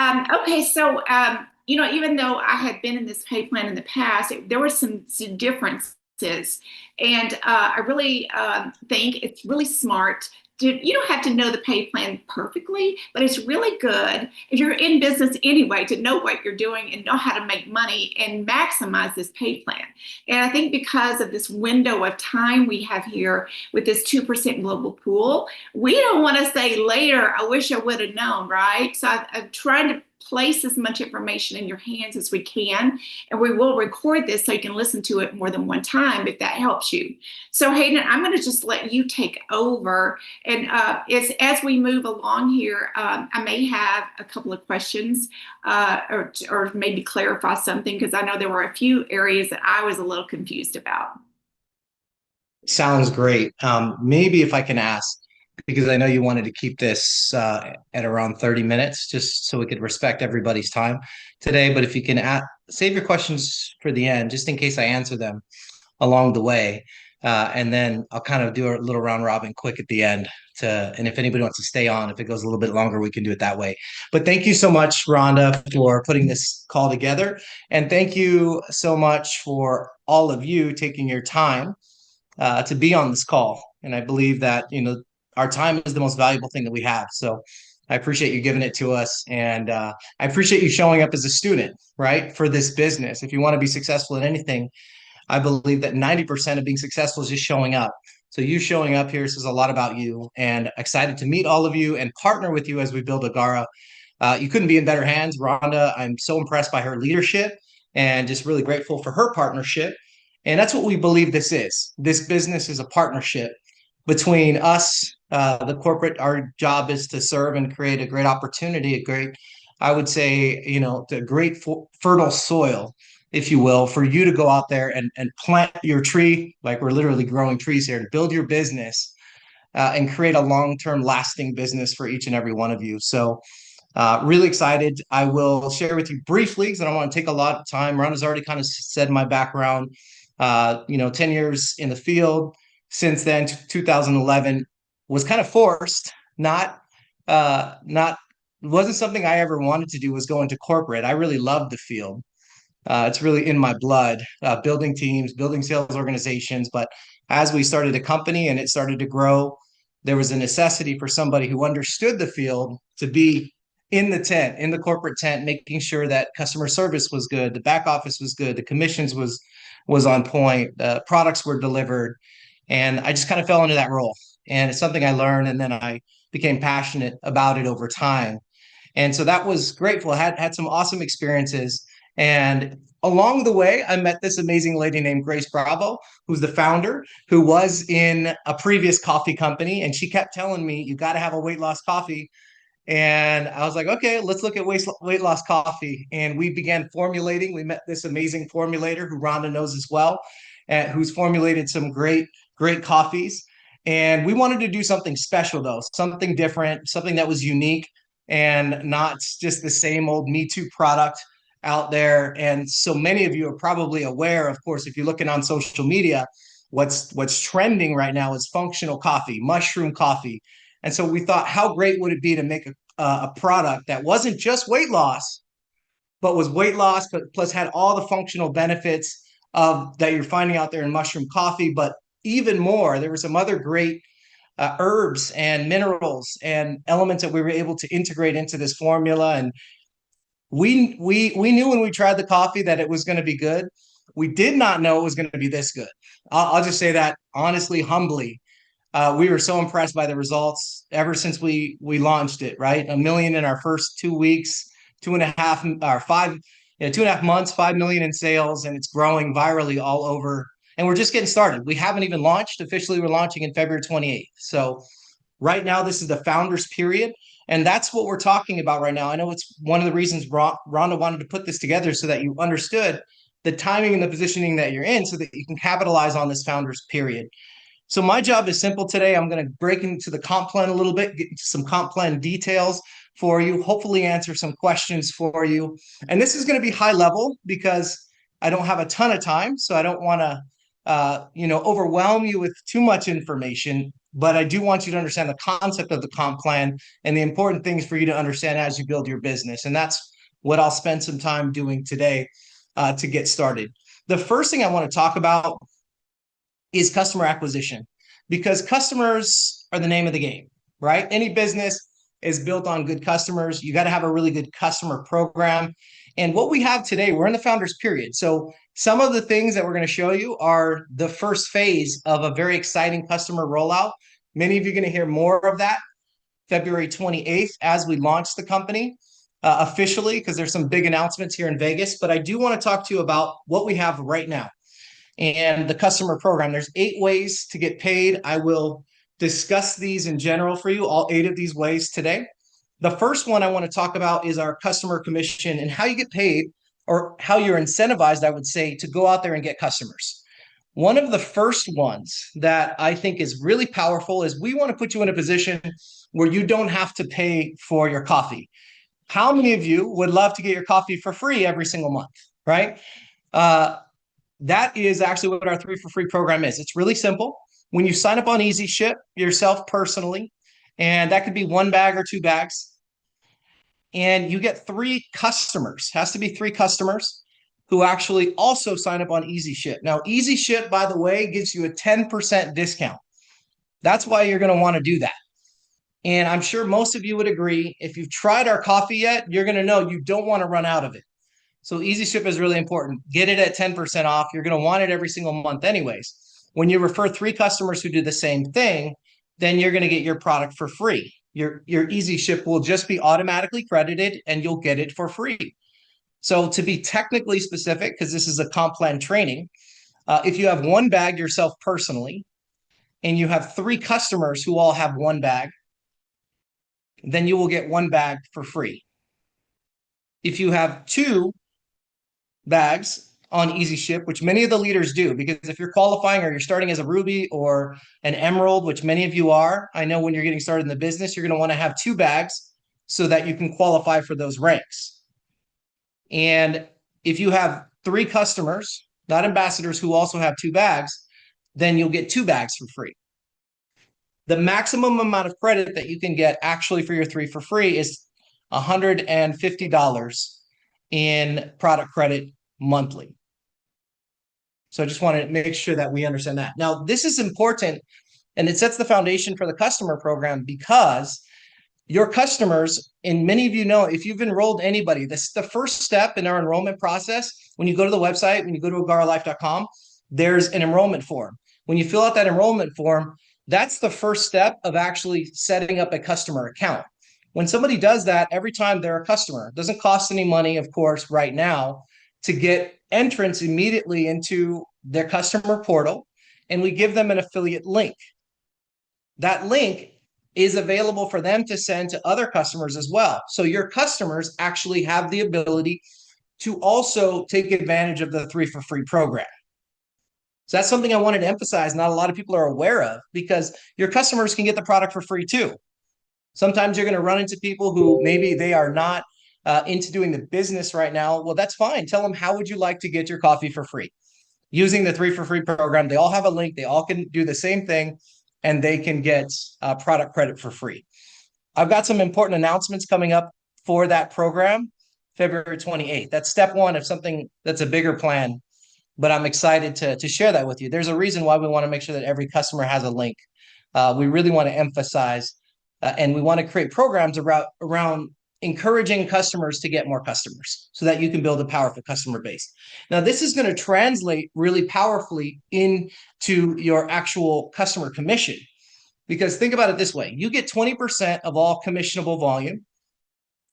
Okay, so even though I had been in this pay plan in the past, there were some differences, and I really think it's really smart. You don't have to know the pay plan perfectly, but it's really good if you're in business anyway to know what you're doing and know how to make money and maximize this pay plan. And I think because of this window of time we have here with this 2% global pool, we don't want to say later, I wish I would have known, right? So I'm trying to place as much information in your hands as we can, and we will record this so you can listen to it more than one time if that helps you. So Hayden, I'm going to just let you take over, and as we move along here, I may have a couple of questions or maybe clarify something because I know there were a few areas that I was a little confused about. Sounds great. Maybe if I can ask, because I know you wanted to keep this at around 30 minutes, just so we could respect everybody's time today. But if you can save your questions for the end, just in case I answer them along the way. And then I'll kind of do a little round robin quick at the end and if anybody wants to stay on, if it goes a little bit longer, we can do it that way. But thank you so much, Rhonda, for putting this call together. And thank you so much for all of you taking your time to be on this call. And I believe that, our time is the most valuable thing that we have. So I appreciate you giving it to us. And I appreciate you showing up as a student, right, for this business. If you want to be successful in anything, I believe that 90% of being successful is just showing up. So you showing up here says a lot about you, and excited to meet all of you and partner with you as we build AGARA. You couldn't be in better hands, Rhonda. I'm so impressed by her leadership and just really grateful for her partnership. And that's what we believe this is. This business is a partnership between us, the corporate. Our job is to serve and create a great opportunity, I would say, the great fertile soil, if you will, for you to go out there and plant your tree, like we're literally growing trees here, and build your business and create a long-term lasting business for each and every one of you. So really excited. I will share with you briefly because I don't want to take a lot of time. Rhonda's already kind of said my background, 10 years in the field. Since then, 2011 was kind of forced, not wasn't something I ever wanted to do, was go into corporate. I really loved the field. It's really in my blood, building teams, building sales organizations. But as we started a company and it started to grow, there was a necessity for somebody who understood the field to be in the tent, in the corporate tent, making sure that customer service was good, the back office was good, the commissions was on point, products were delivered. And I just kind of fell into that role. And it's something I learned, and then I became passionate about it over time. And so that was grateful. I had some awesome experiences. And along the way, I met this amazing lady named Grace Bravo, who's the founder, who was in a previous coffee company. And she kept telling me, you got to have a weight loss coffee. And I was like, okay, let's look at weight loss coffee. And we began formulating. We met this amazing formulator who Rhonda knows as well, who's formulated some great coffees. And we wanted to do something special, though, something different, something that was unique and not just the same old Me Too product out there. And so many of you are probably aware, of course, if you're looking on social media, what's trending right now is functional coffee, mushroom coffee. And so we thought, how great would it be to make a product that wasn't just weight loss, but was weight loss, but plus had all the functional benefits of that you're finding out there in mushroom coffee. But even more, there were some other great herbs and minerals and elements that we were able to integrate into this formula. And we knew when we tried the coffee that it was going to be good. We did not know it was going to be this good. I'll just say that honestly, humbly. We were so impressed by the results ever since we launched it, right? 1 million in our first 2 weeks, 2.5 months, 5 million in sales, and it's growing virally all over. And we're just getting started. We haven't even launched officially. We're launching in February 28th. So right now, this is the founders period. And that's what we're talking about right now. I know it's one of the reasons Rhonda wanted to put this together so that you understood the timing and the positioning that you're in so that you can capitalize on this founders period. So my job is simple today. I'm going to break into the comp plan a little bit, get into some comp plan details for you, hopefully answer some questions for you. And this is going to be high level because I don't have a ton of time. So I don't want to overwhelm you with too much information. but I do want you to understand the concept of the comp plan and the important things for you to understand as you build your business. And that's what I'll spend some time doing today to get started. The first thing I want to talk about is customer acquisition, because customers are the name of the game, right? Any business is built on good customers. You got to have a really good customer program. And what we have today, we're in the founders period. So some of the things that we're going to show you are the first phase of a very exciting customer rollout. Many of you are going to hear more of that February 28th as we launch the company officially, because there's some big announcements here in Vegas. But I do want to talk to you about what we have right now and the customer program. There's 8 ways to get paid. I will discuss these in general for you, all 8 of these ways today. The first one I want to talk about is our customer commission and how you get paid, or how you're incentivized, I would say, to go out there and get customers. One of the first ones that I think is really powerful is we want to put you in a position where you don't have to pay for your coffee. How many of you would love to get your coffee for free every single month, right? That is actually what our 3 for free program is. It's really simple. When you sign up on Easy Ship yourself personally, and that could be 1 bag or 2 bags, and you get 3 customers, has to be 3 customers who actually also sign up on Easy Ship. Now, Easy Ship, by the way, gives you a 10% discount. That's why you're going to want to do that. And I'm sure most of you would agree, if you've tried our coffee yet, you're going to know you don't want to run out of it. So Easy Ship is really important. Get it at 10% off. You're going to want it every single month anyways. When you refer 3 customers who do the same thing, then you're going to get your product for free. Your Easy Ship will just be automatically credited and you'll get it for free. So to be technically specific, because this is a comp plan training, if you have 1 bag yourself personally, and you have 3 customers who all have 1 bag, then you will get 1 bag for free. If you have 2 bags on Easy Ship, which many of the leaders do, because if you're qualifying or you're starting as a Ruby or an Emerald, which many of you are, I know when you're getting started in the business, you're going to want to have 2 bags so that you can qualify for those ranks. And if you have 3 customers, not ambassadors, who also have 2 bags, then you'll get 2 bags for free. The maximum amount of credit that you can get actually for your 3 for free is $150 in product credit monthly. So I just want to make sure that we understand that. Now, this is important, and it sets the foundation for the customer program, because your customers, and many of you know, if you've enrolled anybody, this is the first step in our enrollment process. When you go to the website, when you go to agaralife.com, there's an enrollment form. When you fill out that enrollment form, that's the first step of actually setting up a customer account. When somebody does that, every time they're a customer, it doesn't cost any money, of course, right now, to get entrance immediately into their customer portal, and we give them an affiliate link. That link is available for them to send to other customers as well. So your customers actually have the ability to also take advantage of the 3 for free program. So that's something I wanted to emphasize. Not a lot of people are aware of, because your customers can get the product for free too. Sometimes you're going to run into people who maybe they are not into doing the business right now. Well, that's fine. Tell them, how would you like to get your coffee for free? Using the 3 for free program, they all have a link. They all can do the same thing, and they can get product credit for free. I've got some important announcements coming up for that program, February 28th. That's step 1 of something that's a bigger plan, but I'm excited to share that with you. There's a reason why we want to make sure that every customer has a link. We really want to emphasize and we want to create programs around encouraging customers to get more customers so that you can build a powerful customer base. Now, this is going to translate really powerfully into your actual customer commission, because think about it this way. You get 20% of all commissionable volume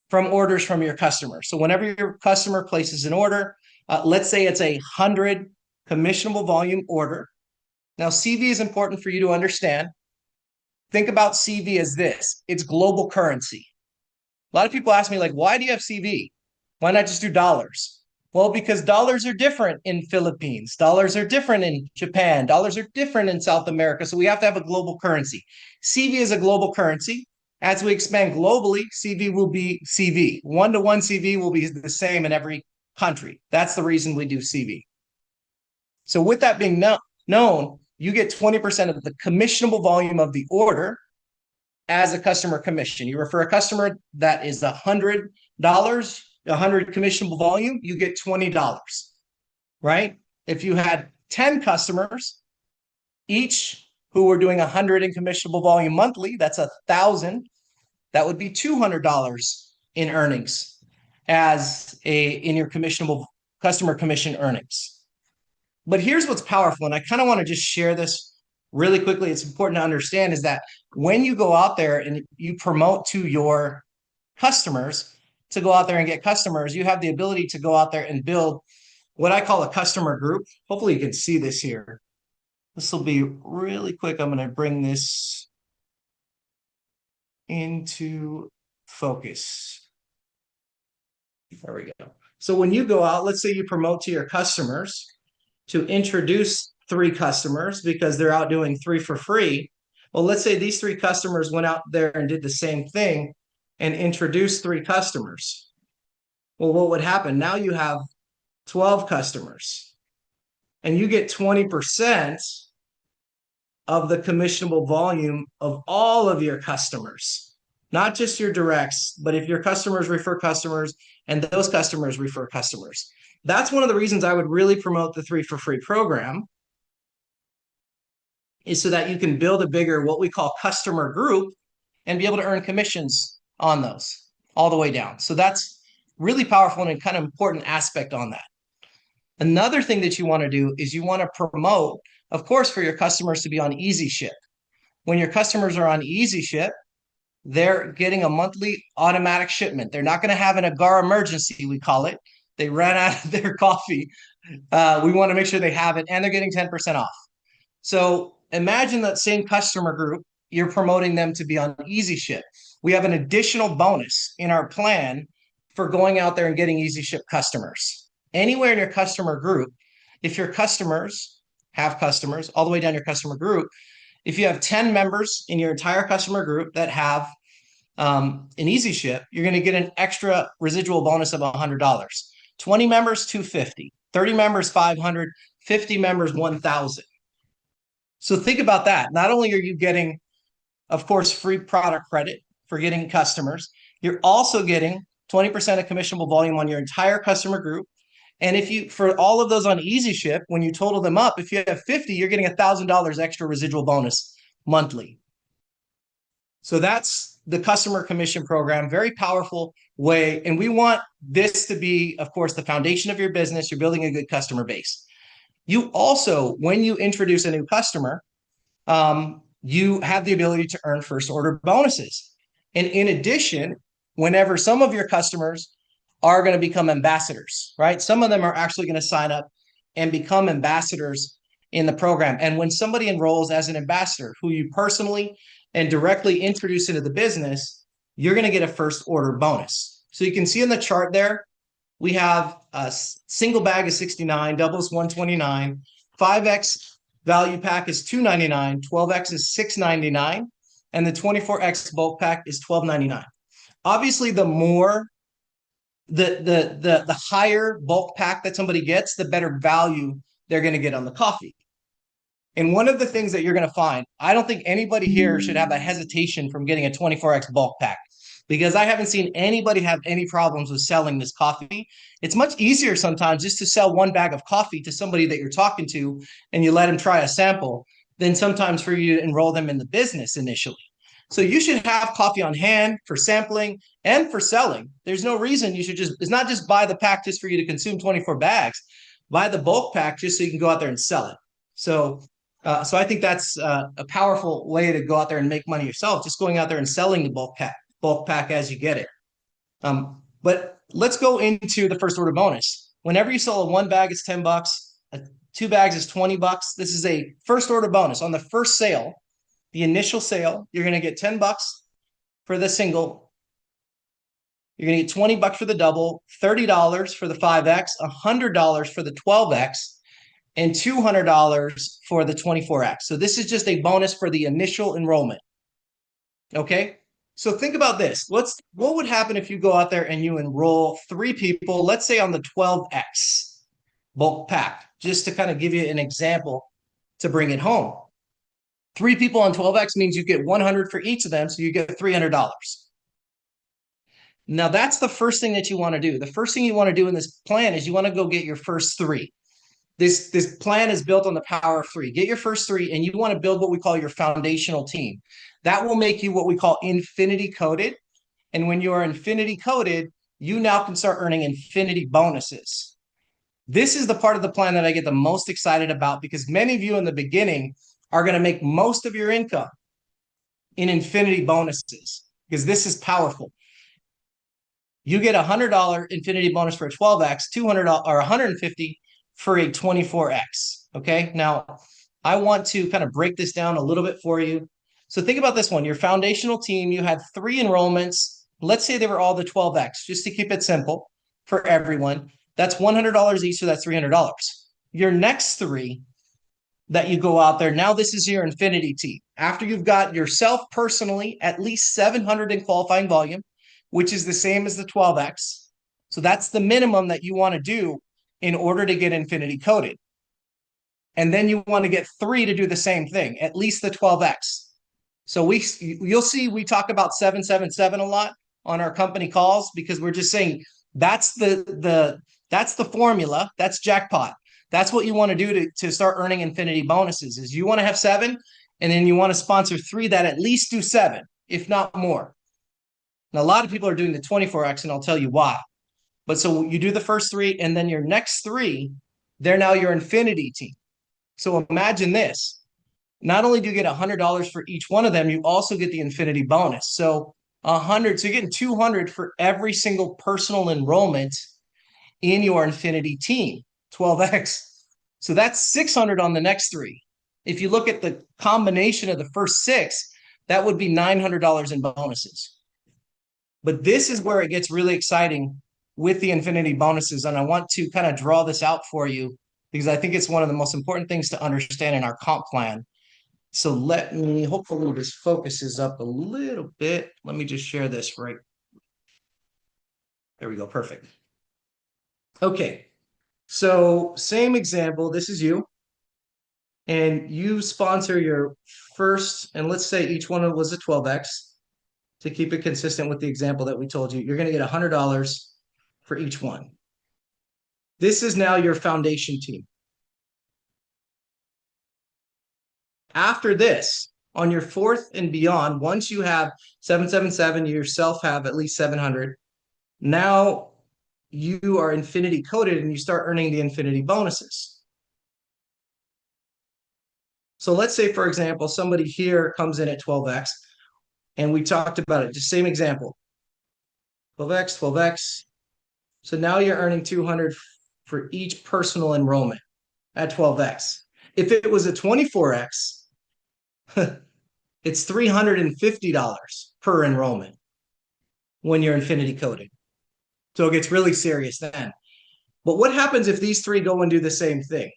from orders from your customer. So whenever your customer places an order, let's say it's 100 commissionable volume order. Now, CV is important for you to understand. Think about CV as this. It's global currency. A lot of people ask me, like, why do you have CV? Why not just do dollars? Well, because dollars are different in Philippines. Dollars are different in Japan. Dollars are different in South America. So we have to have a global currency. CV is a global currency. As we expand globally, CV will be CV. 1-to-1 CV will be the same in every country. That's the reason we do CV. So with that being known, you get 20% of the commissionable volume of the order as a customer commission. You refer a customer that is $100, 100 commissionable volume, you get $20, right? If you had 10 customers, each who were doing 100 in commissionable volume monthly, that's 1,000. That would be $200 in earnings in your commissionable customer commission earnings. But here's what's powerful, and I kind of want to just share this really quickly. It's important to understand is that when you go out there and you promote to your customers to go out there and get customers, you have the ability to go out there and build what I call a customer group. Hopefully you can see this here. This will be really quick. I'm going to bring this into focus. There we go. So when you go out, let's say you promote to your customers to introduce 3 customers because they're out doing 3 for free. Well, let's say these 3 customers went out there and did the same thing and introduced 3 customers. Well, what would happen? Now you have 12 customers and you get 20% of the commissionable volume of all of your customers, not just your directs, but if your customers refer customers and those customers refer customers. That's one of the reasons I would really promote the 3 for free program, is so that you can build a bigger, what we call customer group, and be able to earn commissions on those all the way down. So that's really powerful and a kind of important aspect on that. Another thing that you want to do is you want to promote, of course, for your customers to be on Easy Ship. When your customers are on Easy Ship, they're getting a monthly automatic shipment. They're not going to have an AGARA emergency, we call it. They ran out of their coffee. We want to make sure they have it, and they're getting 10% off. So imagine that same customer group, you're promoting them to be on Easy Ship. We have an additional bonus in our plan for going out there and getting Easy Ship customers. Anywhere in your customer group, if your customers have customers, all the way down your customer group, if you have 10 members in your entire customer group that have an Easy Ship, you're going to get an extra residual bonus of $100. 20 members, $250. 30 members, $500. 50 members, $1,000. So think about that. Not only are you getting, of course, free product credit for getting customers, you're also getting 20% of commissionable volume on your entire customer group. And if you, for all of those on Easy Ship, when you total them up, if you have 50, you're getting $1,000 extra residual bonus monthly. So that's the customer commission program, very powerful way. And we want this to be, of course, the foundation of your business. You're building a good customer base. You also, when you introduce a new customer, you have the ability to earn first order bonuses. And in addition, whenever some of your customers are going to become ambassadors, right? Some of them are actually going to sign up and become ambassadors in the program. And when somebody enrolls as an ambassador who you personally and directly introduce into the business, you're going to get a first order bonus. So you can see in the chart there, we have a single bag is $69, doubles $129, 5X value pack is $299, 12X is $699, and the 24X bulk pack is $12.99. Obviously, the more the higher bulk pack that somebody gets, the better value they're going to get on the coffee. And one of the things that you're going to find, I don't think anybody here should have a hesitation from getting a 24X bulk pack, because I haven't seen anybody have any problems with selling this coffee. It's much easier sometimes just to sell one bag of coffee to somebody that you're talking to and you let them try a sample than sometimes for you to enroll them in the business initially. So you should have coffee on hand for sampling and for selling. There's no reason you should it's not just buy the pack just for you to consume 24 bags. Buy the bulk pack just so you can go out there and sell it. So I think that's a powerful way to go out there and make money yourself, just going out there and selling the bulk pack as you get it. But let's go into the first order bonus. Whenever you sell a 1 bag, it's $10. 2 bags is $20. This is a first order bonus. On the first sale, the initial sale, you're going to get $10 for the single. You're going to get $20 for the double, $30 for the 5X, $100 for the 12X, and $200 for the 24X. So this is just a bonus for the initial enrollment. Okay? So think about this. What would happen if you go out there and you enroll 3 people, let's say on the 12X bulk pack, just to kind of give you an example to bring it home. 3 people on 12X means you get 100 for each of them, so you get $300. Now, that's the first thing that you want to do. The first thing you want to do in this plan is you want to go get your first 3. This plan is built on the power of 3. Get your first 3, and you want to build what we call your foundational team. That will make you what we call infinity coded. And when you are infinity coded, you now can start earning infinity bonuses. This is the part of the plan that I get the most excited about, because many of you in the beginning are going to make most of your income in infinity bonuses, because this is powerful. You get a $100 infinity bonus for a 12X, $200 or $150 for a 24X. Okay. Now, I want to kind of break this down a little bit for you. So think about this one. Your foundational team, you had 3 enrollments. Let's say they were all the 12X, just to keep it simple for everyone. That's $100 each, so that's $300. Your next 3 that you go out there, now this is your infinity team. After you've got yourself personally at least 700 in qualifying volume, which is the same as the 12X. So that's the minimum that you want to do in order to get infinity coded. And then you want to get 3 to do the same thing, at least the 12X. So you'll see we talk about 777 a lot on our company calls, because we're just saying that's the formula, that's jackpot. That's what you want to do to start earning infinity bonuses. Is you want to have 7, and then you want to sponsor 3 that at least do 7, if not more. Now, a lot of people are doing the 24X, and I'll tell you why. But so you do the first 3, and then your next 3, they're now your infinity team. So imagine this. Not only do you get $100 for each one of them, you also get the infinity bonus. So 100, so you're getting 200 for every single personal enrollment in your infinity team, 12X. So that's 600 on the next 3. If you look at the combination of the first 6, that would be $900 in bonuses. But this is where it gets really exciting with the infinity bonuses. And I want to kind of draw this out for you, because I think it's one of the most important things to understand in our comp plan. So let me, hopefully this focuses up a little bit. Let me just share this right. There we go. Perfect. Okay. So same example. This is you. And you sponsor your first, and let's say each one was a 12X to keep it consistent with the example that we told you. You're going to get $100 for each one. This is now your foundation team. After this, on your 4th and beyond, once you have 777, you yourself have at least 700. Now you are infinity coded, and you start earning the infinity bonuses. So let's say, for example, somebody here comes in at 12X, and we talked about it, just same example. 12X, 12X. So now you're earning 200 for each personal enrollment at 12X. If it was a 24X, it's $350 per enrollment when you're infinity coded. So it gets really serious then. But what happens if these 3 go and do the same thing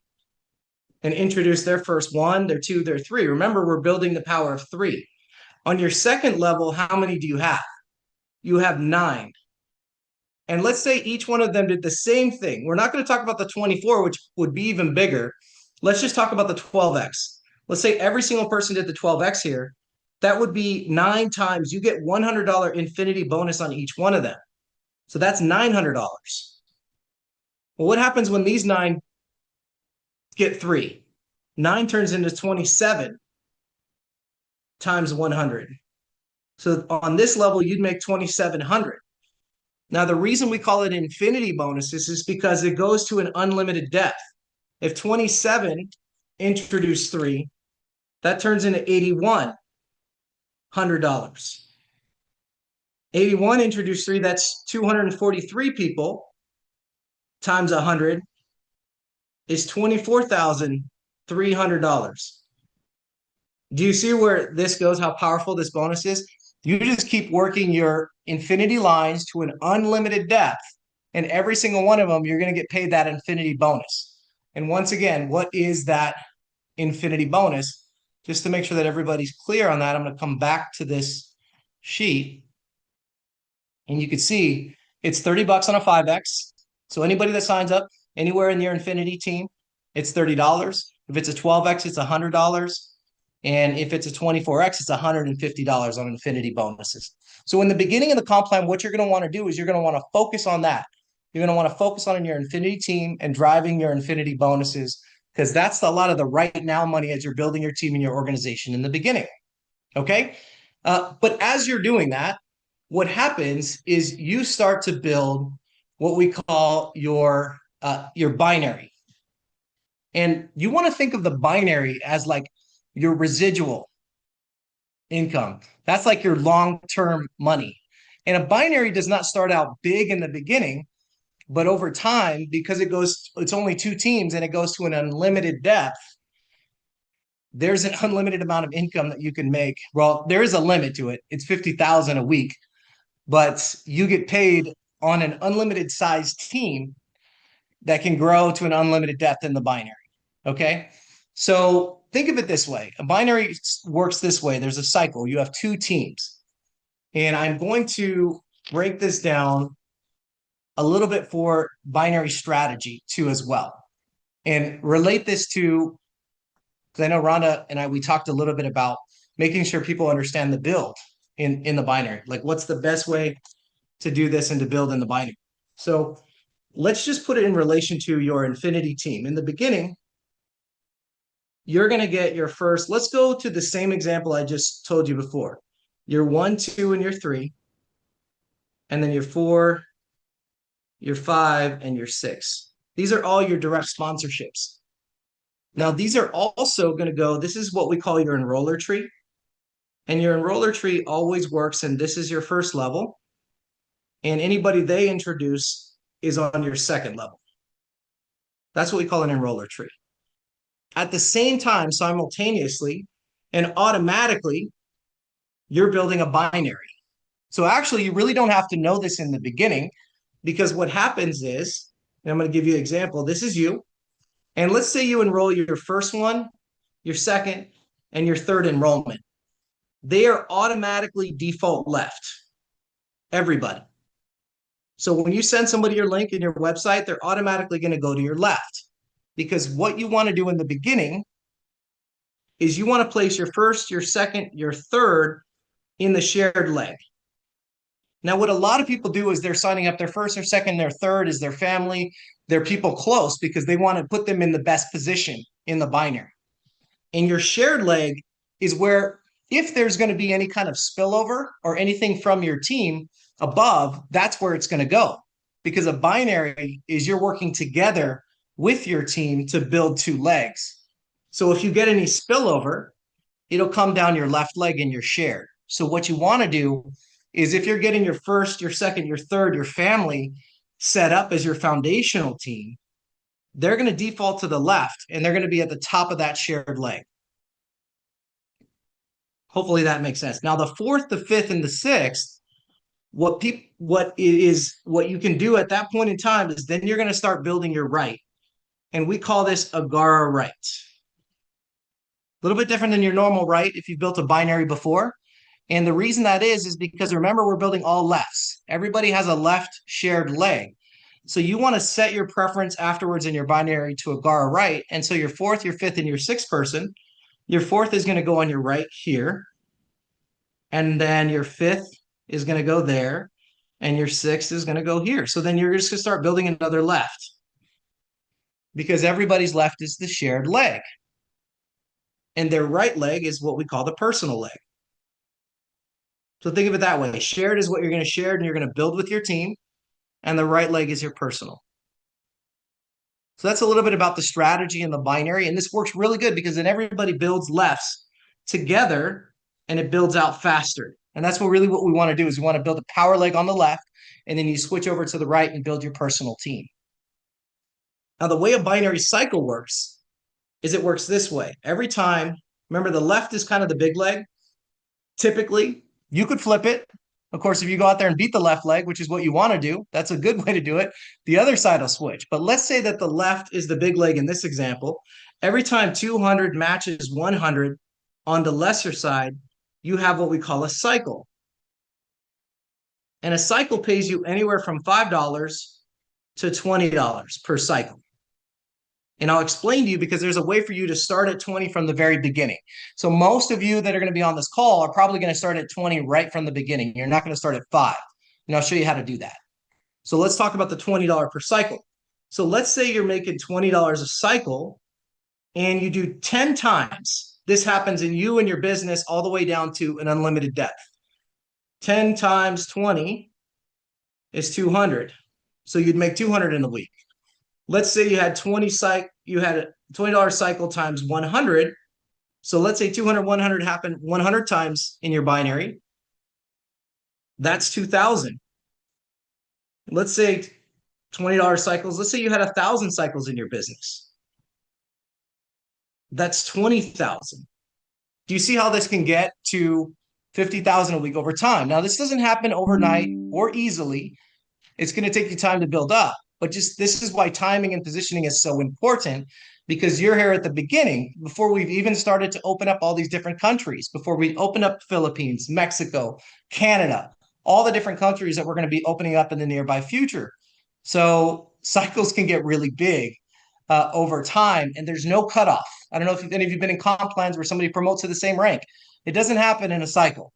and introduce their first 1, their 2, their 3? Remember, we're building the power of 3. On your second level, how many do you have? You have 9. And let's say each one of them did the same thing. We're not going to talk about the 24, which would be even bigger. Let's just talk about the 12X. Let's say every single person did the 12X here. That would be 9 times. You get $100 infinity bonus on each one of them. So that's $900. Well, what happens when these 9 get 3? 9 turns into 27 times 100. So on this level, you'd make 2,700. Now, the reason we call it infinity bonuses is because it goes to an unlimited depth. If 27 introduce 3, that turns into $8,100. 81 introduce 3, that's 243 people times 100 is $24,300. Do you see where this goes, how powerful this bonus is? You just keep working your infinity lines to an unlimited depth, and every single one of them, you're going to get paid that infinity bonus. And once again, what is that infinity bonus? Just to make sure that everybody's clear on that, I'm going to come back to this sheet. And you can see it's $30 on a 5X. So anybody that signs up anywhere in your infinity team, it's $30. If it's a 12x, it's $100. And if it's a 24x, it's $150 on infinity bonuses. So in the beginning of the comp plan, what you're going to want to do is you're going to want to focus on that. You're going to want to focus on your infinity team and driving your infinity bonuses, because that's a lot of the right now money as you're building your team and your organization in the beginning. Okay. But as you're doing that, what happens is you start to build what we call your binary. And you want to think of the binary as like your residual income. That's like your long-term money. And a binary does not start out big in the beginning, but over time, because it's only two teams and it goes to an unlimited depth, there's an unlimited amount of income that you can make. Well, there is a limit to it. It's 50,000 a week, but you get paid on an unlimited size team that can grow to an unlimited depth in the binary. Okay. So think of it this way. A binary works this way. There's a cycle. You have two teams. And I'm going to break this down a little bit for binary strategy too as well. And relate this to, because I know Rhonda and we talked a little bit about making sure people understand the build in the binary. Like what's the best way to do this and to build in the binary. So let's just put it in relation to your infinity team. In the beginning, you're going to get your first, let's go to the same example I just told you before. Your 1, 2, and your 3, and then your 4, your 5, and your 6. These are all your direct sponsorships. Now, these are also going to go, this is what we call your enroller tree. And your enroller tree always works, and this is your first level. And anybody they introduce is on your second level. That's what we call an enroller tree. At the same time, simultaneously and automatically, you're building a binary. So actually, you really don't have to know this in the beginning, because what happens is, and I'm going to give you an example. This is you. And let's say you enroll your first one, your second, and your third enrollment. They are automatically default left. Everybody. So when you send somebody your link in your website, they're automatically going to go to your left. Because what you want to do in the beginning is you want to place your first, your second, your third in the shared leg. Now, what a lot of people do is they're signing up their first, their second, their third is their family, their people close, because they want to put them in the best position in the binary. And your shared leg is where, if there's going to be any kind of spillover or anything from your team above, that's where it's going to go. Because a binary is you're working together with your team to build two legs. So if you get any spillover, it'll come down your left leg in your shared. So what you want to do is, if you're getting your first, your second, your third, your family set up as your foundational team, they're going to default to the left and they're going to be at the top of that shared leg. Hopefully that makes sense. Now, the fourth, the fifth, and the sixth, what you can do at that point in time is then you're going to start building your right. And we call this AGARA right. A little bit different than your normal right if you've built a binary before. And the reason that is because remember, we're building all lefts. Everybody has a left shared leg. So you want to set your preference afterwards in your binary to AGARA right. And so your fourth, your fifth, and your sixth person, your fourth is going to go on your right here. And then your fifth is going to go there. And your sixth is going to go here. So then you're just going to start building another left, because everybody's left is the shared leg. And their right leg is what we call the personal leg. So think of it that way. Shared is what you're going to share and you're going to build with your team. And the right leg is your personal. So that's a little bit about the strategy in the binary. And this works really good because then everybody builds lefts together and it builds out faster. And that's what we want to do is we want to build a power leg on the left, and then you switch over to the right and build your personal team. Now, the way a binary cycle works is it works this way. Every time, remember, the left is kind of the big leg. Typically, you could flip it. Of course, if you go out there and beat the left leg, which is what you want to do, that's a good way to do it. The other side will switch. But let's say that the left is the big leg in this example. Every time 200 matches 100 on the lesser side, you have what we call a cycle. And a cycle pays you anywhere from $5 to $20 per cycle. And I'll explain to you because there's a way for you to start at 20 from the very beginning. So most of you that are going to be on this call are probably going to start at 20 right from the beginning. You're not going to start at 5. And I'll show you how to do that. So let's talk about the $20 per cycle. So let's say you're making $20 a cycle and you do 10 times. This happens in you and your business all the way down to an unlimited depth. 10 times 20 is 200. So you'd make 200 in a week. Let's say you had a $20 cycle times 100. So let's say 200, 100 happened 100 times in your binary. That's 2,000. Let's say $20 cycles. Let's say you had 1,000 cycles in your business. That's 20,000. Do you see how this can get to 50,000 a week over time? Now, this doesn't happen overnight or easily. It's going to take you time to build up. But just this is why timing and positioning is so important, because you're here at the beginning before we've even started to open up all these different countries, before we open up Philippines, Mexico, Canada, all the different countries that we're going to be opening up in the nearby future. So cycles can get really big over time, and there's no cutoff. I don't know if any of you have been in comp plans where somebody promotes to the same rank. It doesn't happen in a cycle.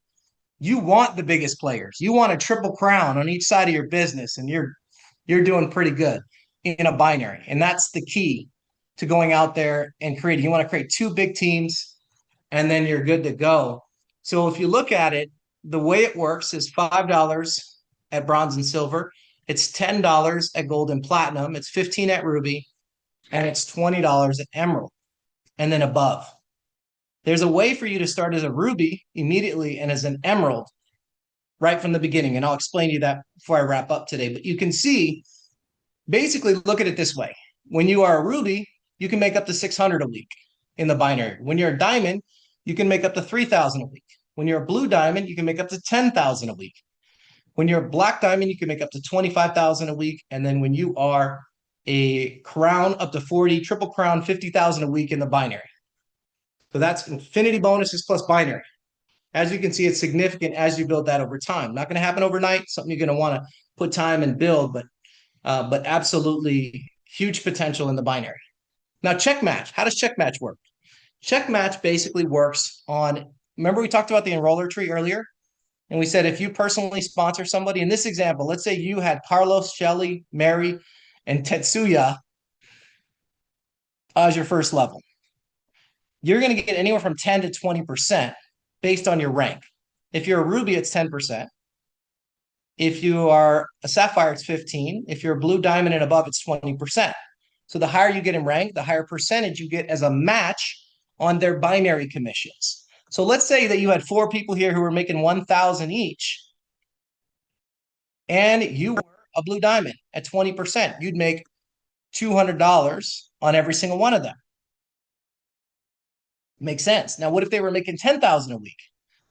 You want the biggest players. You want a triple crown on each side of your business, and you're doing pretty good in a binary. And that's the key to going out there and creating. You want to create 2 big teams, and then you're good to go. So if you look at it, the way it works is $5 at bronze and silver. It's $10 at gold and platinum. It's 15 at ruby, and it's $20 at emerald, and then above. There's a way for you to start as a ruby immediately and as an emerald right from the beginning. And I'll explain to you that before I wrap up today. But you can see, basically look at it this way. When you are a ruby, you can make up to 600 a week in the binary. When you're a diamond, you can make up to 3,000 a week. When you're a blue diamond, you can make up to 10,000 a week. When you're a black diamond, you can make up to 25,000 a week. And then when you are a crown, up to 40, triple crown, 50,000 a week in the binary. So that's infinity bonuses plus binary. As you can see, it's significant as you build that over time. Not going to happen overnight, something you're going to want to put time and build, but absolutely huge potential in the binary. Now, check match. How does check match work? Check match basically works on, remember we talked about the enroller tree earlier? And we said if you personally sponsor somebody, in this example, let's say you had Carlos, Shelly, Mary, and Tetsuya as your first level. You're going to get anywhere from 10 to 20% based on your rank. If you're a ruby, it's 10%. If you are a sapphire, it's 15. If you're a blue diamond and above, it's 20%. So the higher you get in rank, the higher percentage you get as a match on their binary commissions. So let's say that you had 4 people here who were making 1,000 each, and you were a blue diamond at 20%. You'd make $200 on every single one of them. Makes sense. Now, what if they were making 10,000 a week?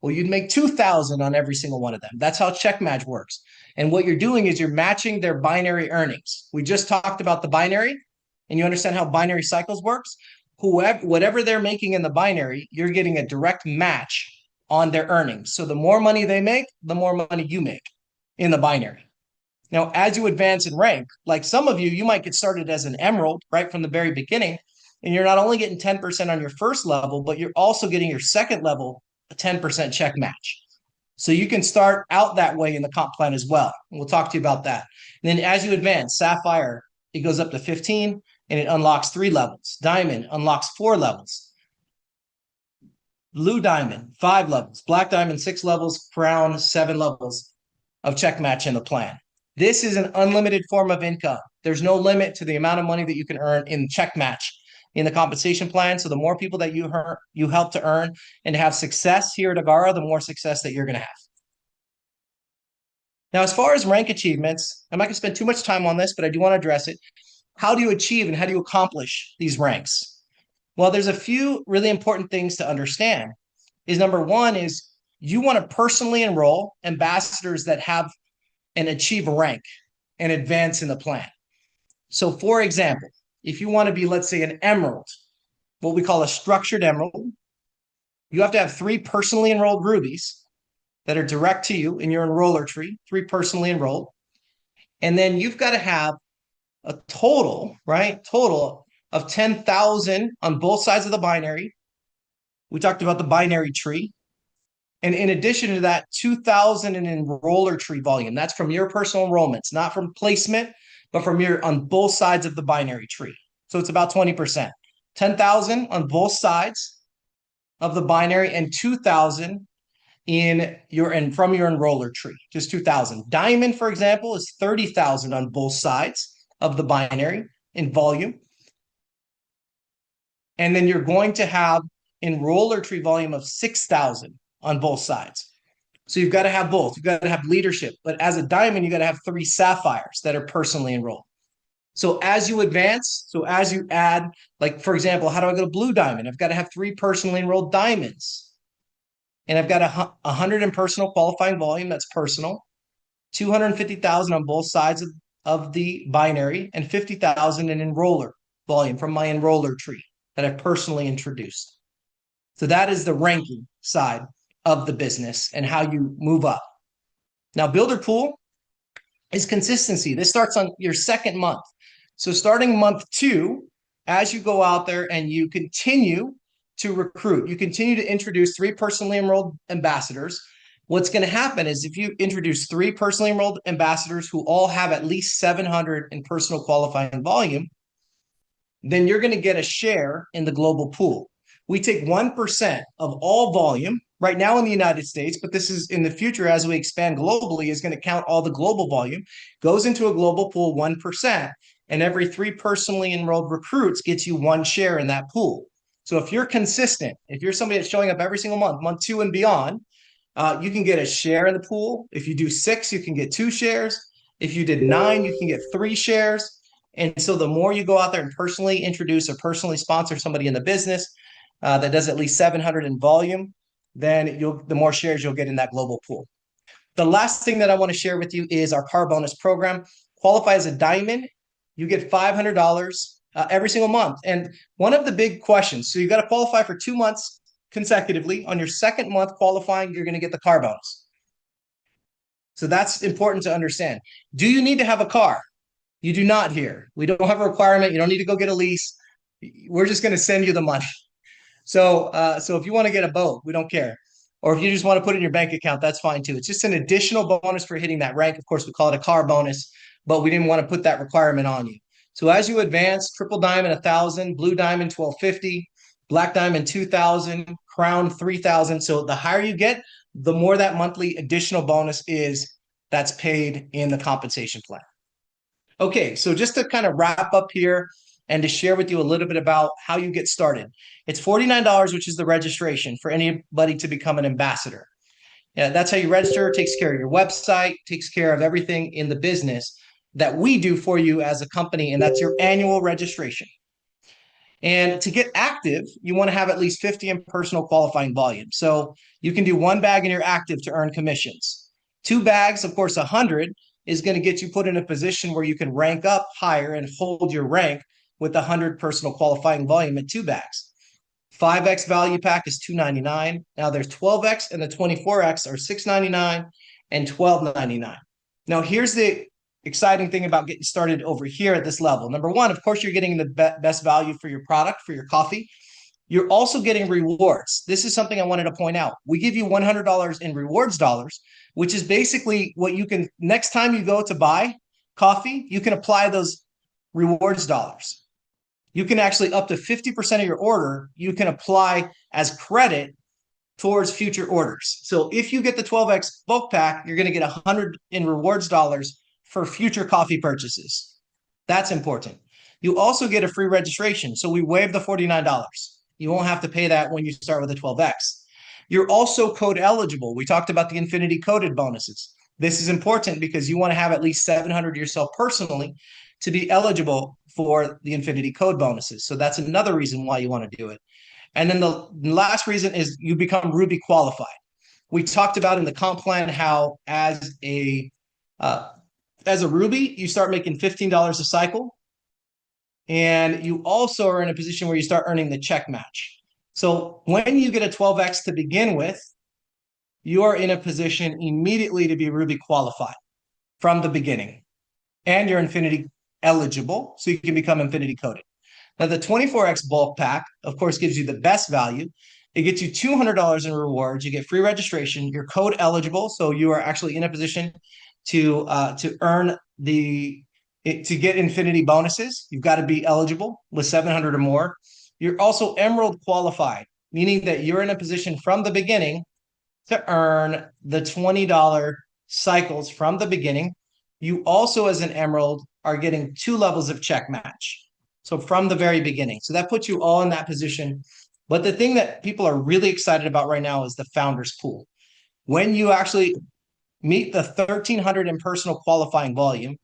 Well, you'd make 2,000 on every single one of them. That's how check match works. And what you're doing is you're matching their binary earnings. We just talked about the binary, and you understand how binary cycles works. Whatever they're making in the binary, you're getting a direct match on their earnings. So the more money they make, the more money you make in the binary. Now, as you advance in rank, like some of you, you might get started as an emerald right from the very beginning. And you're not only getting 10% on your first level, but you're also getting your second level a 10% check match. So you can start out that way in the comp plan as well. And we'll talk to you about that. And then as you advance, sapphire, it goes up to 15 and it unlocks 3 levels. Diamond unlocks 4 levels. Blue diamond, 5 levels. Black diamond, 6 levels. Crown, 7 levels of check match in the plan. This is an unlimited form of income. There's no limit to the amount of money that you can earn in check match in the compensation plan. So the more people that you help to earn and to have success here at AGARA, the more success that you're going to have. Now, as far as rank achievements, I'm not going to spend too much time on this, but I do want to address it. How do you achieve and how do you accomplish these ranks? Well, there's a few really important things to understand. Number one is you want to personally enroll ambassadors that have and achieve rank and advance in the plan. So for example, if you want to be, let's say, an emerald, what we call a structured emerald, you have to have 3 personally enrolled rubies that are direct to you in your enroller tree, 3 personally enrolled. And then you've got to have a total, right? Total of 10,000 on both sides of the binary. We talked about the binary tree. And in addition to that, 2,000 in enroller tree volume. That's from your personal enrollments, not from placement, but from your on both sides of the binary tree. So it's about 20%. 10,000 on both sides of the binary and 2,000 in your and from your enroller tree, just 2,000. Diamond, for example, is 30,000 on both sides of the binary in volume. And then you're going to have enroller tree volume of 6,000 on both sides. So you've got to have both. You've got to have leadership. But as a diamond, you got to have 3 sapphires that are personally enrolled. So as you advance, so as you add, like, for example, how do I go to blue diamond? I've got to have 3 personally enrolled diamonds. And I've got 100 in personal qualifying volume. That's personal. 250,000 on both sides of the binary and 50,000 in enroller volume from my enroller tree that I've personally introduced. So that is the ranking side of the business and how you move up. Now, builder pool is consistency. This starts on your second month. So starting month 2, as you go out there and you continue to recruit, you continue to introduce 3 personally enrolled ambassadors. What's going to happen is if you introduce 3 personally enrolled ambassadors who all have at least 700 in personal qualifying volume, then you're going to get a share in the global pool. We take 1% of all volume right now in the United States, but this is in the future as we expand globally is going to count all the global volume, goes into a global pool 1%, and every 3 personally enrolled recruits gets you 1 share in that pool. So if you're consistent, if you're somebody that's showing up every single month, month 2 and beyond, you can get a share in the pool. If you do 6, you can get 2 shares. If you did 9, you can get 3 shares. And so the more you go out there and personally introduce or personally sponsor somebody in the business that does at least 700 in volume, then the more shares you'll get in that global pool. The last thing that I want to share with you is our car bonus program. Qualify as a diamond, you get $500 every single month. And one of the big questions, so you've got to qualify for 2 months consecutively. On your second month qualifying, you're going to get the car bonus. So that's important to understand. Do you need to have a car? You do not here. We don't have a requirement. You don't need to go get a lease. We're just going to send you the money. So if you want to get a boat, we don't care. Or if you just want to put it in your bank account, that's fine too. It's just an additional bonus for hitting that rank. Of course, we call it a car bonus, but we didn't want to put that requirement on you. So as you advance, triple diamond 1,000, blue diamond 1,250, black diamond 2,000, crown 3,000. So the higher you get, the more that monthly additional bonus is that's paid in the compensation plan. Okay, so just to kind of wrap up here and to share with you a little bit about how you get started. It's $49, which is the registration for anybody to become an ambassador. Yeah, that's how you register. It takes care of your website, takes care of everything in the business that we do for you as a company, and that's your annual registration. And to get active, you want to have at least 50 in personal qualifying volume. So you can do 1 bag in your active to earn commissions. 2 bags, of course, 100 is going to get you put in a position where you can rank up higher and hold your rank with 100 personal qualifying volume at 2 bags. 5X value pack is $299. Now there's 12X and the 24X are $699 and $1299. Now here's the exciting thing about getting started over here at this level. Number 1, of course, you're getting the best value for your product, for your coffee. You're also getting rewards. This is something I wanted to point out. We give you $100 in rewards dollars, which is basically what you can, next time you go to buy coffee, you can apply those rewards dollars. You can actually up to 50% of your order, you can apply as credit towards future orders. So if you get the 12X bulk pack, you're going to get 100 in rewards dollars for future coffee purchases. That's important. You also get a free registration. So we waive the $49. You won't have to pay that when you start with a 12X. You're also code eligible. We talked about the infinity coded bonuses. This is important because you want to have at least 700 yourself personally to be eligible for the infinity code bonuses. So that's another reason why you want to do it. And then the last reason is you become Ruby qualified. We talked about in the comp plan how as a Ruby, you start making $15 a cycle. And you also are in a position where you start earning the check match. So when you get a 12X to begin with, you are in a position immediately to be Ruby qualified from the beginning. And you're Infinity eligible, so you can become Infinity coded. Now, the 24X bulk pack, of course, gives you the best value. It gets you $200 in rewards. You get free registration. You're code eligible, so you are actually in a position to earn to get infinity bonuses. You've got to be eligible with 700 or more. You're also Emerald qualified, meaning that you're in a position from the beginning to earn the $20 cycles from the beginning. You also, as an Emerald, are getting 2 levels of check match. So from the very beginning. So that puts you all in that position. But the thing that people are really excited about right now is the founders pool. When you actually meet the 1,300 in personal qualifying volume,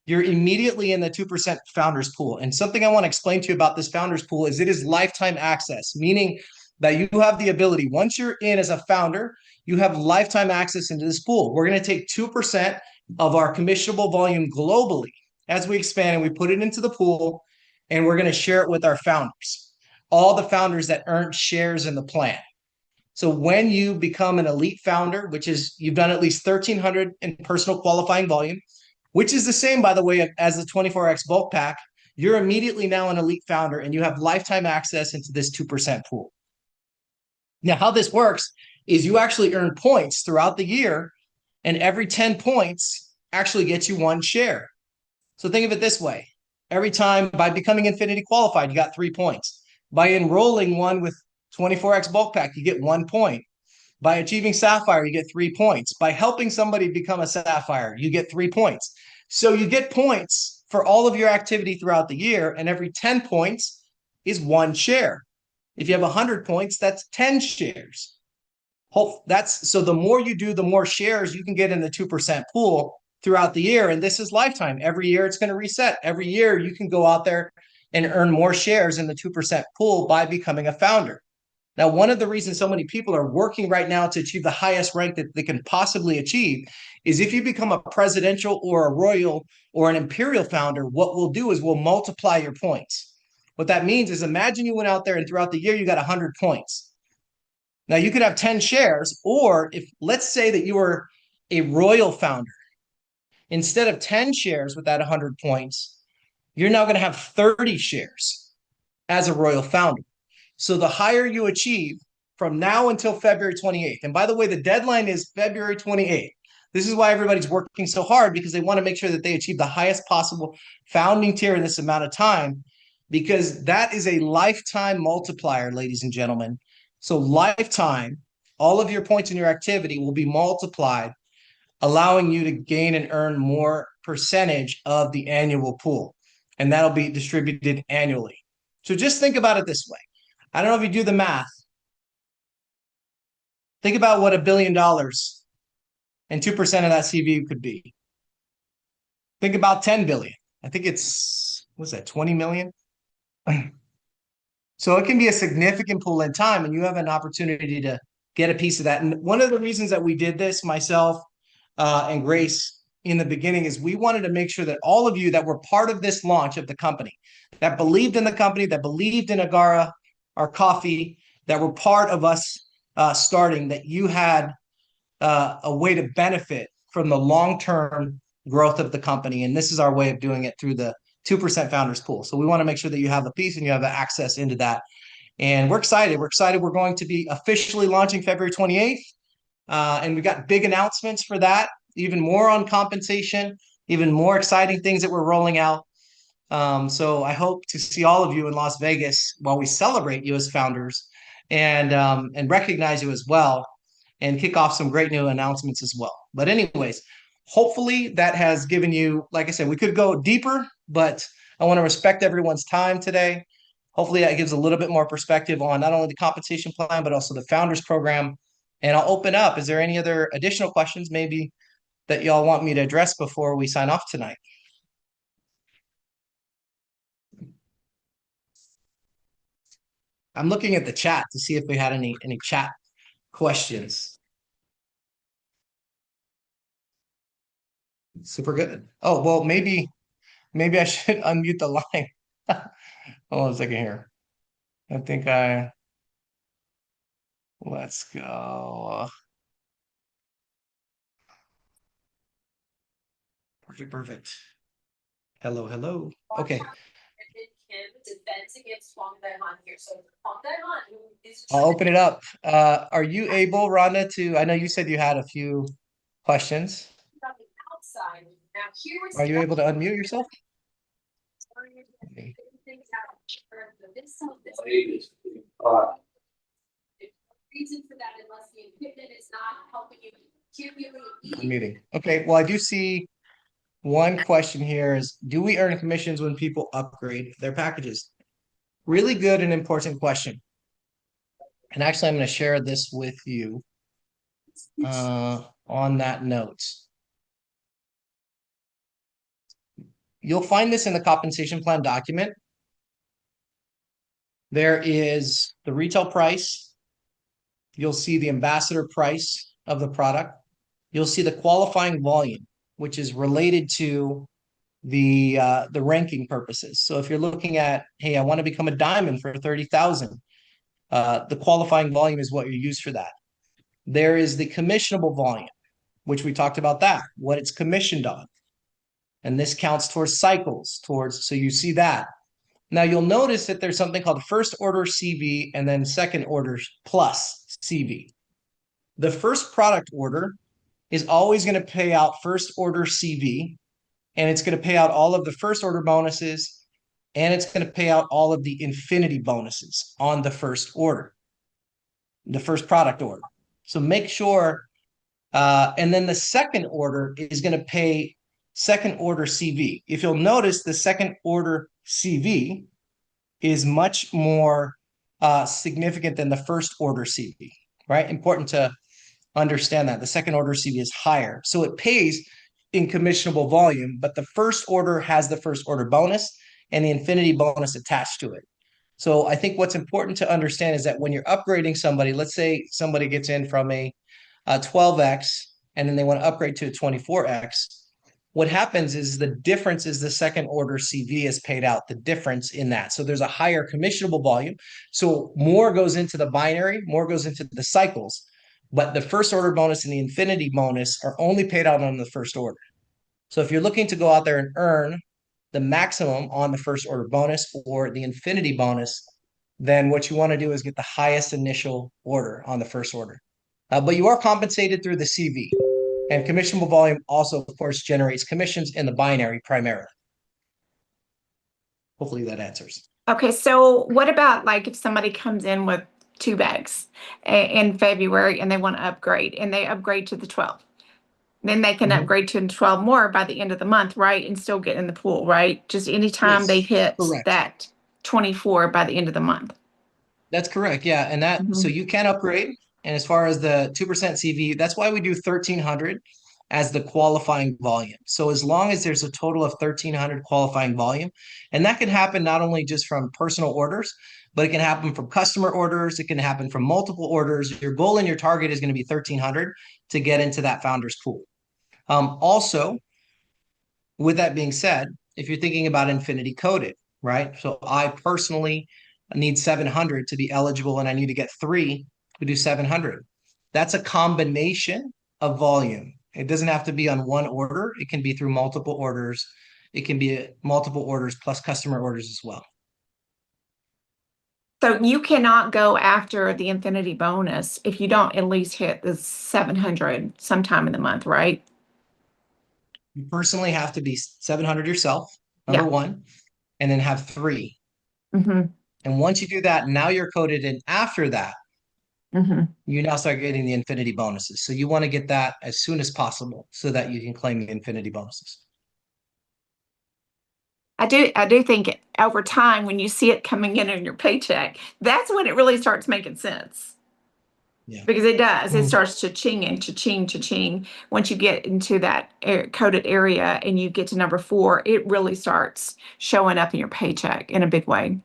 you're immediately in the 2% founders pool. And something I want to explain to you about this founders pool is it is lifetime access, meaning that you have the ability, once you're in as a founder, you have lifetime access into this pool. We're going to take 2% of our commissionable volume globally as we expand and we put it into the pool, and we're going to share it with our founders, all the founders that earned shares in the plan. So when you become an elite founder, which is you've done at least 1,300 in personal qualifying volume, which is the same, by the way, as the 24X bulk pack, you're immediately now an elite founder and you have lifetime access into this 2% pool. Now, how this works is you actually earn points throughout the year, and every 10 points actually gets you 1 share. So think of it this way. Every time by becoming Infinity qualified, you got 3 points. By enrolling one with 24X bulk pack, you get 1 point. By achieving Sapphire, you get 3 points. By helping somebody become a Sapphire, you get 3 points. So you get points for all of your activity throughout the year, and every 10 points is 1 share. If you have 100 points, that's 10 shares. So the more you do, the more shares you can get in the 2% pool throughout the year. And this is lifetime. Every year it's going to reset. Every year you can go out there and earn more shares in the 2% pool by becoming a founder. Now, one of the reasons so many people are working right now to achieve the highest rank that they can possibly achieve is if you become a presidential or a royal or an imperial founder, what we'll do is we'll multiply your points. What that means is imagine you went out there and throughout the year you got 100 points. Now, you could have 10 shares, or if let's say that you were a royal founder, instead of 10 shares with that 100 points, you're now going to have 30 shares as a royal founder. So the higher you achieve from now until February 28th, and by the way, the deadline is February 28th. This is why everybody's working so hard, because they want to make sure that they achieve the highest possible founding tier in this amount of time, because that is a lifetime multiplier, ladies and gentlemen. So lifetime, all of your points in your activity will be multiplied, allowing you to gain and earn more percentage of the annual pool. And that'll be distributed annually. So just think about it this way. I don't know if you do the math. Think about what $1 billion and 2% of that CV could be. Think about 10 billion. I think it's, what's that, 20 million? So it can be a significant pool in time, and you have an opportunity to get a piece of that. And one of the reasons that we did this, myself and Grace, in the beginning, is we wanted to make sure that all of you that were part of this launch of the company, that believed in the company, that believed in AGARA, our coffee, that were part of us starting, that you had a way to benefit from the long-term growth of the company. And this is our way of doing it through the 2% founders pool. So we want to make sure that you have a piece and you have access into that. And we're excited. We're excited. We're going to be officially launching February 28th. And we got big announcements for that, even more on compensation, even more exciting things that we're rolling out. So I hope to see all of you in Las Vegas while we celebrate you as founders and recognize you as well and kick off some great new announcements as well. But anyways, hopefully that has given you, like I said, we could go deeper, but I want to respect everyone's time today. Hopefully that gives a little bit more perspective on not only the compensation plan, but also the founders program. And I'll open up. Is there any other additional questions maybe that y'all want me to address before we sign off tonight? I'm looking at the chat to see if we had any chat questions. Super good. Oh, well, maybe I should unmute the line. Hold on a second here. I think let's go. Perfect. Hello. Okay. I'll open it up. Are you able, Rhonda, to, I know you said you had a few questions. Are you able to unmute yourself? Reason for that unless the equipment is not helping you hear really. Meeting. Okay, well, I do see one question here is, do we earn commissions when people upgrade their packages? Really good and important question. And actually, I'm going to share this with you on that note. You'll find this in the compensation plan document. There is the retail price. You'll see the ambassador price of the product. You'll see the qualifying volume, which is related to the ranking purposes. So if you're looking at, hey, I want to become a diamond for 30,000, the qualifying volume is what you use for that. There is the commissionable volume, which we talked about that, what it's commissioned on. And this counts towards cycles, so you see that. Now you'll notice that there's something called first order CV and then second order plus CV. The first product order is always going to pay out first order CV, and it's going to pay out all of the first order bonuses, and it's going to pay out all of the infinity bonuses on the first order, the first product order. So make sure, and then the second order is going to pay second order CV. If you'll notice, the second order CV is much more significant than the first order CV, right? Important to understand that. The second order CV is higher. So it pays in commissionable volume, but the first order has the first order bonus and the infinity bonus attached to it. So I think what's important to understand is that when you're upgrading somebody, let's say somebody gets in from a 12X and then they want to upgrade to a 24X, what happens is the difference is the second order CV is paid out, the difference in that. So there's a higher commissionable volume. So more goes into the binary, more goes into the cycles, but the first order bonus and the infinity bonus are only paid out on the first order. So if you're looking to go out there and earn the maximum on the first order bonus or the infinity bonus, then what you want to do is get the highest initial order on the first order. But you are compensated through the CV. And commissionable volume also, of course, generates commissions in the binary primarily. Hopefully that answers. Okay, so what about like if somebody comes in with 2 bags in February and they want to upgrade and they upgrade to the 12? Then they can upgrade to 12 more by the end of the month, right? And still get in the pool, right? Just anytime they hit that 24 by the end of the month. That's correct. Yeah. And that, so you can upgrade. And as far as the 2% CV, that's why we do 1,300 as the qualifying volume. So as long as there's a total of 1,300 qualifying volume, and that can happen not only just from personal orders, but it can happen from customer orders. It can happen from multiple orders. Your goal and your target is going to be 1,300 to get into that founder's pool. Also, with that being said, if you're thinking about infinity coded, right? So I personally need 700 to be eligible and I need to get 3 to do 700. That's a combination of volume. It doesn't have to be on one order. It can be through multiple orders. It can be multiple orders plus customer orders as well. So you cannot go after the infinity bonus if you don't at least hit the 700 sometime in the month, right? You personally have to be 700 yourself, number one, and then have 3. And once you do that, now you're coded in after that. You now start getting the infinity bonuses. So you want to get that as soon as possible so that you can claim the infinity bonuses. I do think over time, when you see it coming in your paycheck, that's when it really starts making sense. Yeah. Because it does. It starts cha-ching and cha-ching, cha-ching. Once you get into that coded area and you get to number 4, it really starts showing up in your paycheck in a big way.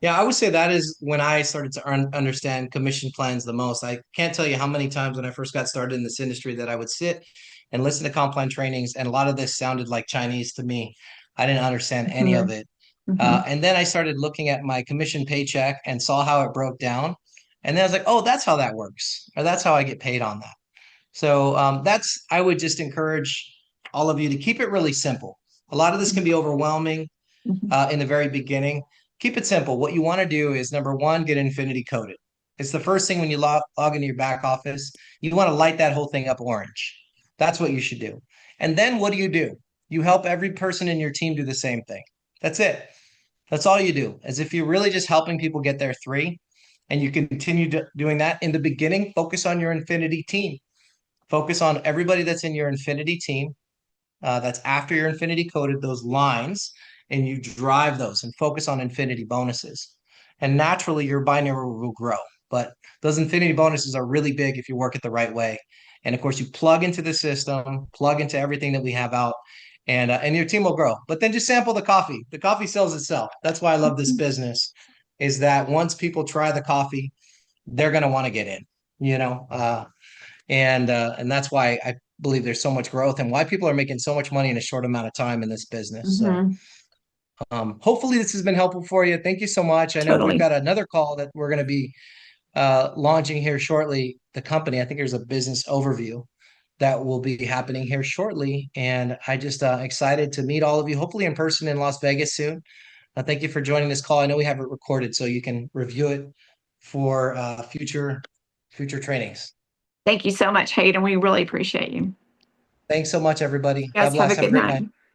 Yeah, I would say that is when I started to understand commission plans the most. I can't tell you how many times when I first got started in this industry that I would sit and listen to comp plan trainings, and a lot of this sounded like Chinese to me. I didn't understand any of it. And then I started looking at my commission paycheck and saw how it broke down. And then I was like, oh, that's how that works, or that's how I get paid on that. So I would just encourage all of you to keep it really simple. A lot of this can be overwhelming. in the very beginning. Keep it simple. What you want to do is number one, get infinity coded. It's the first thing when you log into your back office. You want to light that whole thing up orange. That's what you should do. And then what do? You help every person in your team do the same thing. That's it. That's all you do. As if you're really just helping people get their three, and you continue doing that in the beginning. Focus on your infinity team. Focus on everybody that's in your infinity team. That's after your infinity coded those lines, and you drive those and focus on infinity bonuses. And naturally, your binary will grow. But those infinity bonuses are really big if you work it the right way. And of course, you plug into the system, plug into everything that we have out, and your team will grow. But then just sample the coffee. The coffee sells itself. That's why I love this business. Is that once people try the coffee, they're going to want to get in. You know, and that's why I believe there's so much growth and why people are making so much money in a short amount of time in this business. So hopefully this has been helpful for you. Thank you so much. I know we've got another call that we're going to be launching here shortly. The company, I think there's a business overview that will be happening here shortly. And I just excited to meet all of you, hopefully in person in Las Vegas soon. Thank you for joining this call. I know we have it recorded so you can review it for future trainings. Thank you so much, Hayden. We really appreciate you. Thanks so much, everybody. Yes, God bless. have a good great night.